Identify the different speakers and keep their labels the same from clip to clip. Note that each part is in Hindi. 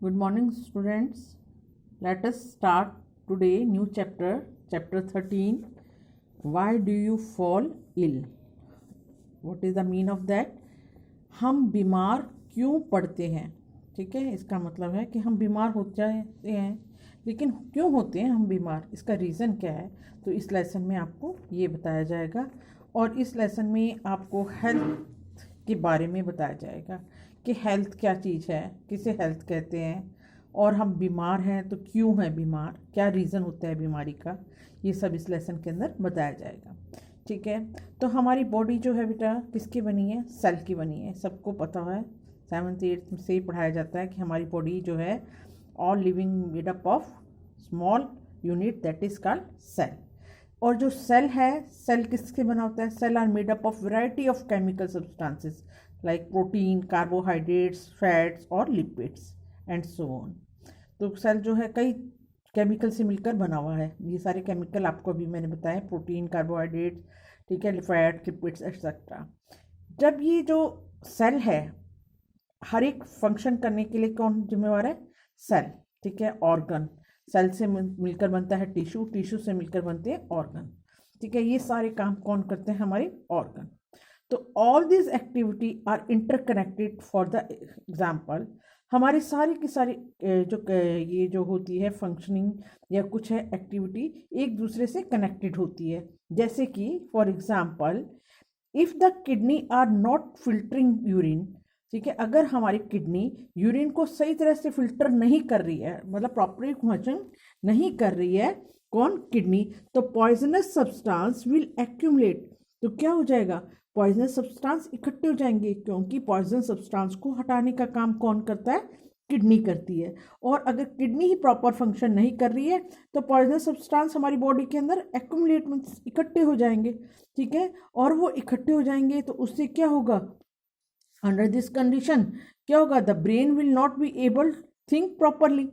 Speaker 1: Good morning, students. Let us start today new chapter, chapter 13. Why do you fall ill? What is the mean of that? हम बीमार क्यों पड़ते हैं? ठीक है, इसका मतलब है कि हम बीमार हो जाते हैं, लेकिन क्यों होते हैं हम बीमार, इसका रीज़न क्या है? तो इस लेसन में आपको ये बताया जाएगा और इस लेसन में आपको हेल्थ के बारे में बताया जाएगा कि हेल्थ क्या चीज़ है, किसे हेल्थ कहते हैं, और हम बीमार हैं तो क्यों हैं बीमार, क्या रीज़न होता है बीमारी का, ये सब इस लेसन के अंदर बताया जाएगा। ठीक है, तो हमारी बॉडी जो है बेटा किसकी बनी है? सेल की बनी है। सबको पता है, 7th 8th से ही पढ़ाया जाता है कि हमारी बॉडी जो है all living made up of small unit that is called cell. और जो सेल है, सेल किसके बना होता है? Cell are made up of variety of chemical substances like protein, carbohydrates, fats और लिपिड्स एंड सो ऑन। तो सेल जो है कई केमिकल से मिलकर बना हुआ है। ये सारे केमिकल आपको अभी मैंने बताया, प्रोटीन, कार्बोहाइड्रेट्स, ठीक है, फैट, लिपिड्स एक्सेट्रा। जब ये जो सेल है, हर एक फंक्शन करने के लिए कौन जिम्मेवार है? सेल। ठीक है, ऑर्गन, सेल से मिलकर बनता है टिश्यू, टिश्यू से मिलकर बनते हैं ऑर्गन। ठीक है, ये सारे काम कौन करते हैं? हमारे ऑर्गन। तो all this activity are interconnected. For the example, हमारी सारी की सारी ये जो होती है फंक्शनिंग या कुछ है एक्टिविटी, एक दूसरे से कनेक्टेड होती है। जैसे कि for example, if the kidney are not filtering urine, ठीक है, अगर हमारी किडनी यूरिन को सही तरह से फिल्टर नहीं कर रही है, मतलब प्रॉपरली फंक्शन नहीं कर रही है, कौन? किडनी, तो पॉइजनस सब्सटेंस विल एक्यूमुलेट। तो क्या हो जाएगा? पॉइजनस सब्सटेंस इकट्ठे हो जाएंगे, क्योंकि पॉइजन सब्सटेंस को हटाने का काम कौन करता है? किडनी करती है। और अगर किडनी ही प्रॉपर फंक्शन नहीं कर रही है तो पॉइजनस सब्सटेंस हमारी बॉडी के अंदर एक्यूमुलेट इकट्ठे हो जाएंगे। ठीक है, और वो इकट्ठे हो जाएंगे तो उससे क्या होगा? अंडर दिस कंडीशन क्या होगा? The brain will not be able think properly.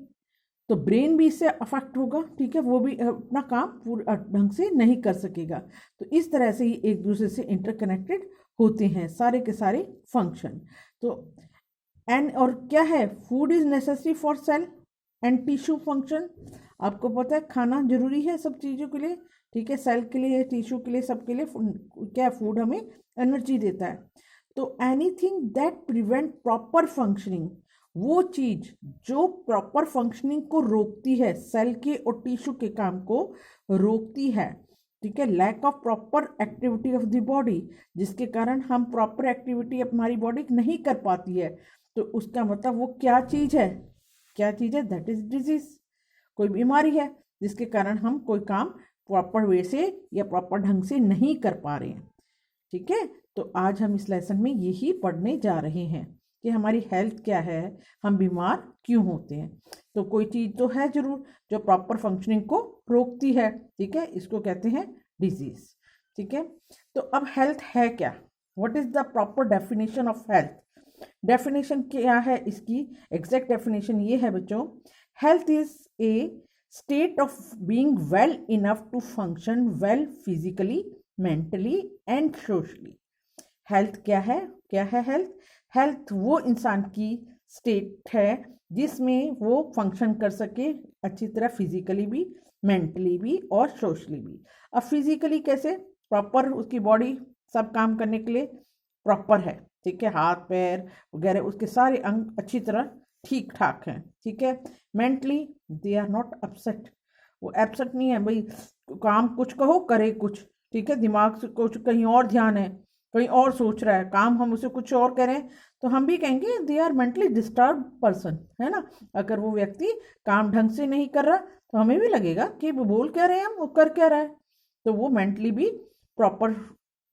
Speaker 1: तो ब्रेन भी इससे अफेक्ट होगा। ठीक है, वो भी अपना काम पूरा ढंग से नहीं कर सकेगा। तो इस तरह से ही एक दूसरे से इंटरकनेक्टेड होते हैं सारे के सारे फंक्शन। तो एंड और क्या है? Food is necessary for sale and tissue function. आपको पता है खाना जरूरी है सब चीज़ों के लिए। ठीक है, सेल के लिए, टिश्यू के लिए, सबके लिए क्या? फूड हमें एनर्जी देता है। तो anything that prevent proper functioning, वो चीज जो प्रॉपर फंक्शनिंग को रोकती है, सेल के और टिश्यू के काम को रोकती है। ठीक है, lack of proper activity of the body, जिसके कारण हम प्रॉपर एक्टिविटी हमारी बॉडी नहीं कर पाती है, तो उसका मतलब वो क्या चीज है? क्या चीज है? That is disease. कोई बीमारी है जिसके कारण हम कोई काम प्रॉपर वे से या प्रॉपर ढंग से नहीं कर पा रहे हैं। ठीक है, तो आज हम इस लेसन में यही पढ़ने जा रहे हैं कि हमारी हेल्थ क्या है, हम बीमार क्यों होते हैं। तो कोई चीज़ तो है जरूर जो प्रॉपर फंक्शनिंग को रोकती है। ठीक है, इसको कहते हैं डिजीज। ठीक है, तो अब हेल्थ है क्या? What is the proper definition of health? Definition क्या है इसकी? एग्जैक्ट डेफिनेशन ये है बच्चों, health is a state of being well enough to function well physically, mentally and socially. Health क्या है? क्या है हेल्थ? हेल्थ वो इंसान की स्टेट है जिसमें वो फंक्शन कर सके अच्छी तरह, फिजिकली भी, मेंटली भी और सोशली भी। अब फिजिकली कैसे? प्रॉपर उसकी बॉडी सब काम करने के लिए प्रॉपर है। ठीक है, हाथ पैर वगैरह उसके सारे अंग अच्छी तरह ठीक ठाक हैं। ठीक है, mentally they are not upset, वो अपसेट नहीं है भाई, काम कुछ कहो करे कुछ। ठीक है, दिमाग से कुछ कहीं और ध्यान है, कहीं और सोच रहा है, काम हम उसे कुछ और कह रहे हैं तो हम भी कहेंगे they are mentally disturb person, है ना। अगर वो व्यक्ति काम ढंग से नहीं कर रहा तो हमें भी लगेगा कि वो बोल क्या रहे हैं, हम वो कर क्या रहा है। तो वो मेंटली भी प्रॉपर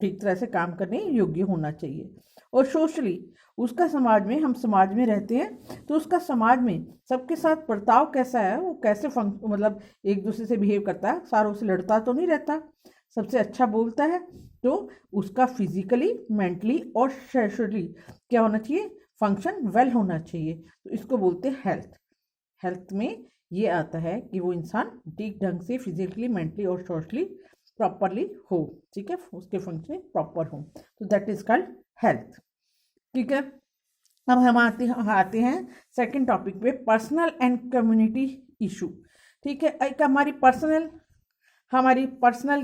Speaker 1: ठीक तरह से काम करने योग्य होना चाहिए। और सोशली उसका समाज में, हम समाज में रहते हैं तो उसका समाज में सबके साथ बर्ताव कैसा है, वो कैसे मतलब एक दूसरे से बिहेव करता है, सारों से लड़ता तो नहीं रहता, सबसे अच्छा बोलता है, तो उसका फिजिकली, मेंटली और सोशली क्या होना चाहिए? फंक्शन वेल होना चाहिए। तो इसको बोलते हैं हेल्थ। हेल्थ में ये आता है कि वो इंसान ठीक ढंग से फिजिकली, मेंटली और सोशली प्रॉपरली हो। ठीक है, उसके फंक्शन प्रॉपर हो, तो दैट इज कॉल्ड हेल्थ। ठीक है, अब हम आते हैं सेकंड टॉपिक पे, पर्सनल एंड कम्युनिटी इशू। ठीक है, एक हमारी पर्सनल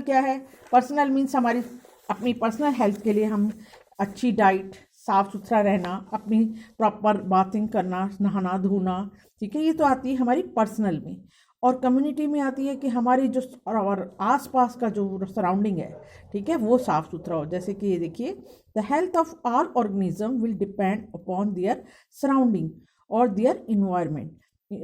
Speaker 1: क्या है? पर्सनल मीन्स हमारी अपनी पर्सनल हेल्थ के लिए हम अच्छी डाइट, साफ सुथरा रहना, अपनी प्रॉपर बाथिंग करना, नहाना धोना, ठीक है, ये तो आती है हमारी पर्सनल में। और कम्युनिटी में आती है कि हमारी जो और आसपास का जो सराउंडिंग है, ठीक है, वो साफ़ सुथरा हो। जैसे कि ये देखिए, the health of all organism will depend upon their surrounding और देयर इन्वायरमेंट।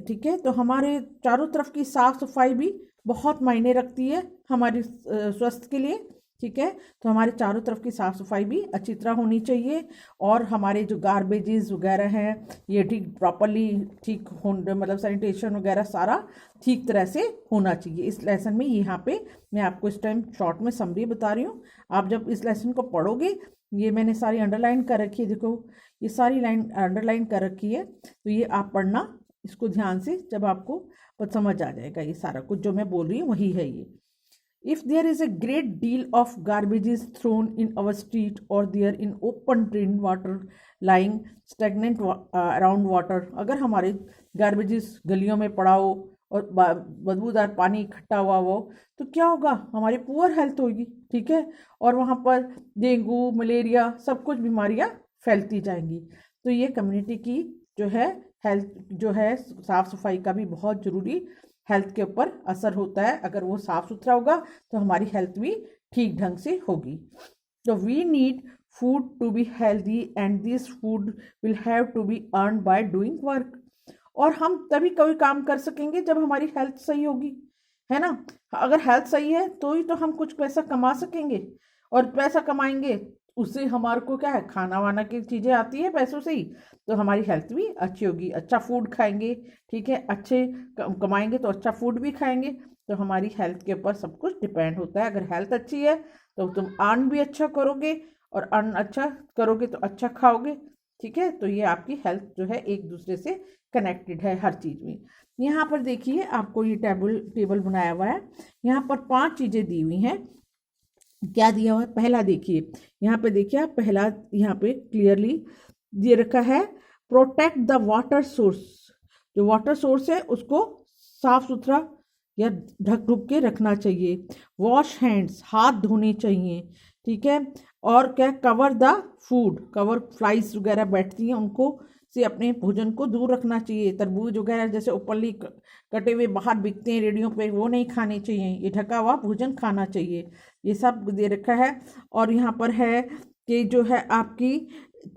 Speaker 1: ठीक है, तो हमारे चारों तरफ की साफ सफाई भी बहुत मायने रखती है हमारे स्वास्थ्य के लिए। ठीक है, तो हमारे चारों तरफ की साफ़ सफाई भी अच्छी तरह होनी चाहिए, और हमारे जो गार्बेजेस वगैरह हैं ये ठीक प्रॉपरली ठीक हो, मतलब सैनिटेशन वगैरह सारा ठीक तरह से होना चाहिए। इस लेसन में यहाँ पे मैं आपको इस टाइम शॉर्ट में समरी बता रही हूँ। आप जब इस लेसन को पढ़ोगे, ये मैंने सारी अंडरलाइन कर रखी है, देखो ये सारी लाइन अंडरलाइन कर रखी है, तो ये आप पढ़ना इसको ध्यान से, जब आपको समझ आ जाएगा ये सारा कुछ जो मैं बोल रही हूँ वही है ये। If there is a great deal of garbages thrown in our street or there in open drain water lying stagnant around water, अगर हमारे गार्बेजेस गलियों में पड़ा हो और बदबूदार पानी इकट्ठा हुआ हो, तो क्या होगा? हमारी पुअर हेल्थ होगी। ठीक है, और वहाँ पर डेंगू, मलेरिया, सब कुछ बीमारियाँ फैलती जाएंगी। तो ये कम्युनिटी की जो है हेल्थ जो है, साफ़ सफाई का भी बहुत ज़रूरी हेल्थ के ऊपर असर होता है। अगर वो साफ़ सुथरा होगा तो हमारी हेल्थ भी ठीक ढंग से होगी। तो we need food to be healthy and this food will have to be earn by doing work. और हम तभी कोई काम कर सकेंगे जब हमारी हेल्थ सही होगी, है ना। अगर हेल्थ सही है तो ही तो हम कुछ पैसा कमा सकेंगे, और पैसा कमाएंगे उससे हमारे को क्या है, खाना वाना की चीज़ें आती है पैसों से ही, तो हमारी हेल्थ भी अच्छी होगी। अच्छा फूड खाएंगे, ठीक है, अच्छे कमाएंगे तो अच्छा फूड भी खाएंगे, तो हमारी हेल्थ के ऊपर सब कुछ डिपेंड होता है। अगर हेल्थ अच्छी है तो तुम अर्न भी अच्छा करोगे, और अर्न अच्छा करोगे तो अच्छा खाओगे। ठीक है, तो ये आपकी हेल्थ जो है एक दूसरे से कनेक्टेड है हर चीज़ में। यहाँ पर देखिए, आपको ये टेबल बनाया हुआ है, यहाँ पर 5 चीज़ें दी हुई हैं। क्या दिया हुआ है? पहला देखिए, यहाँ पे देखिए आप, पहला यहाँ पे क्लियरली दे रखा है, प्रोटेक्ट द वाटर सोर्स। जो वाटर सोर्स है उसको साफ सुथरा या ढक ढुक के रखना चाहिए। वॉश हैंड्स, हाथ धोने चाहिए। ठीक है, और क्या, cover the food, cover flies वगैरह बैठती हैं उनको से अपने भोजन को दूर रखना चाहिए। तरबूज वगैरह जैसे उपरली कटे हुए बाहर बिकते हैं रेडियो पे, वो नहीं खाने चाहिए, ये ढका हुआ भोजन खाना चाहिए। ये सब दे रखा है। और यहाँ पर है कि जो है आपकी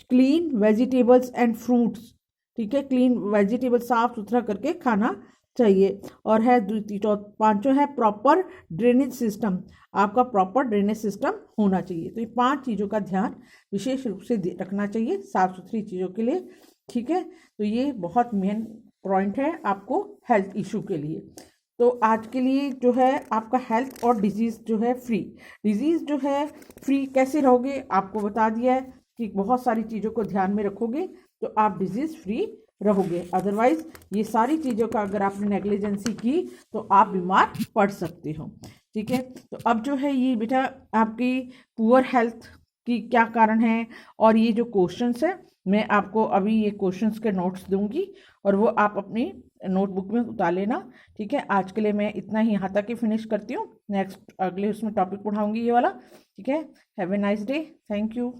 Speaker 1: क्लीन वेजिटेबल्स एंड फ्रूट्स, ठीक है, क्लीन वेजिटेबल साफ सुथरा करके खाना चाहिए। और है पांचों है प्रॉपर ड्रेनेज सिस्टम, आपका प्रॉपर ड्रेनेज सिस्टम होना चाहिए। तो ये 5 चीज़ों का ध्यान विशेष रूप से रखना चाहिए साफ सुथरी चीज़ों के लिए। ठीक है, तो ये बहुत मेन पॉइंट है आपको हेल्थ इशू के लिए। तो आज के लिए जो है आपका हेल्थ और डिजीज़ जो है फ्री, डिजीज़ जो है फ्री कैसे रहोगे आपको बता दिया है कि बहुत सारी चीज़ों को ध्यान में रखोगे तो आप डिजीज़ फ्री रहोगे। अदरवाइज ये सारी चीज़ों का अगर आपने नेग्लिजेंसी की तो आप बीमार पड़ सकते हो। ठीक है, तो अब जो है ये बेटा आपकी पुअर हेल्थ की क्या कारण है, और ये जो क्वेश्चंस है मैं आपको अभी ये क्वेश्चंस के नोट्स दूंगी और वो आप अपनी नोटबुक में उतार लेना। ठीक है, आज के लिए मैं इतना ही यहाँ तक ही फिनिश करती हूँ। नेक्स्ट अगले उसमें टॉपिक पढ़ाऊँगी ये वाला। ठीक है, have a nice day, thank you.